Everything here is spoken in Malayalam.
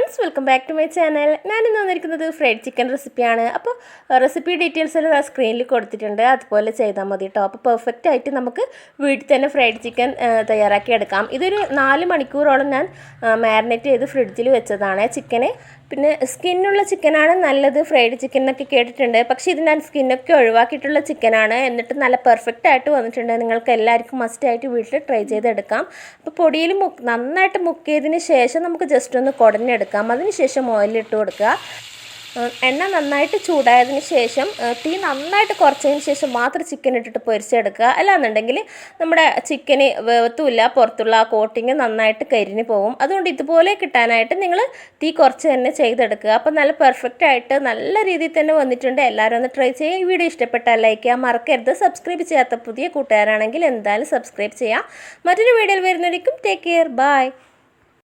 Friends, welcome back to my channel. ഞാനിന്ന് വന്നിരിക്കുന്നത് ഫ്രൈഡ് ചിക്കൻ റെസിപ്പിയാണ്. അപ്പോൾ റെസിപ്പി ഡീറ്റെയിൽസ് എല്ലാം സ്ക്രീനിൽ കൊടുത്തിട്ടുണ്ട്, അതുപോലെ ചെയ്താൽ മതി കേട്ടോ. അപ്പോൾ പെർഫെക്റ്റ് ആയിട്ട് നമുക്ക് വീട്ടിൽ തന്നെ ഫ്രൈഡ് ചിക്കൻ തയ്യാറാക്കി എടുക്കാം. ഇതൊരു 4 മണിക്കൂറോളം ഞാൻ മാരിനേറ്റ് ചെയ്ത് ഫ്രിഡ്ജിൽ വെച്ചതാണ് ചിക്കന്. പിന്നെ സ്കിന്നുള്ള ചിക്കനാണ് നല്ലത്, ഫ്രൈഡ് ചിക്കൻ എന്നൊക്കെ കേട്ടിട്ടുണ്ട്. പക്ഷേ ഇത് ഞാൻ സ്കിന്നൊക്കെ ഒഴിവാക്കിയിട്ടുള്ള ചിക്കനാണ്. എന്നിട്ട് നല്ല പെർഫെക്റ്റ് ആയിട്ട് വന്നിട്ടുണ്ട്. നിങ്ങൾക്ക് എല്ലാവർക്കും മസ്റ്റായിട്ട് വീട്ടിൽ ട്രൈ ചെയ്തെടുക്കാം. അപ്പോൾ പൊടിയിൽ നന്നായിട്ട് മുക്ക് ചെയ്തതിന് ശേഷം നമുക്ക് ജസ്റ്റ് ഒന്ന് കുടഞ്ഞെടുക്കാം. അതിന് ശേഷം ഓയിലിട്ട് കൊടുക്കുക. എണ്ണ നന്നായിട്ട് ചൂടായതിന് ശേഷം തീ നന്നായിട്ട് കുറച്ചതിന് ശേഷം മാത്രം ചിക്കൻ ഇട്ടിട്ട് പൊരിച്ചെടുക്കുക. അല്ലാന്നുണ്ടെങ്കിൽ നമ്മുടെ ചിക്കന് വേവത്തുമില്ല, പുറത്തുള്ള ആ കോട്ടിങ് നന്നായിട്ട് കരിഞ്ഞ് പോകും. അതുകൊണ്ട് ഇതുപോലെ കിട്ടാനായിട്ട് നിങ്ങൾ തീ കുറച്ച് തന്നെ ചെയ്തെടുക്കുക. അപ്പോൾ നല്ല പെർഫെക്റ്റ് ആയിട്ട് നല്ല രീതിയിൽ തന്നെ വന്നിട്ടുണ്ട്. എല്ലാവരും ഒന്ന് ട്രൈ ചെയ്യുക. ഈ വീഡിയോ ഇഷ്ടപ്പെട്ടാൽ ലൈക്ക് ചെയ്യാൻ മറക്കരുത്. സബ്സ്ക്രൈബ് ചെയ്യാത്ത പുതിയ കൂട്ടുകാരാണെങ്കിൽ എന്തായാലും സബ്സ്ക്രൈബ് ചെയ്യാം. മറ്റൊരു വീഡിയോയിൽ വരുന്നവരേക്കും ടേക്ക് കെയർ, ബൈ.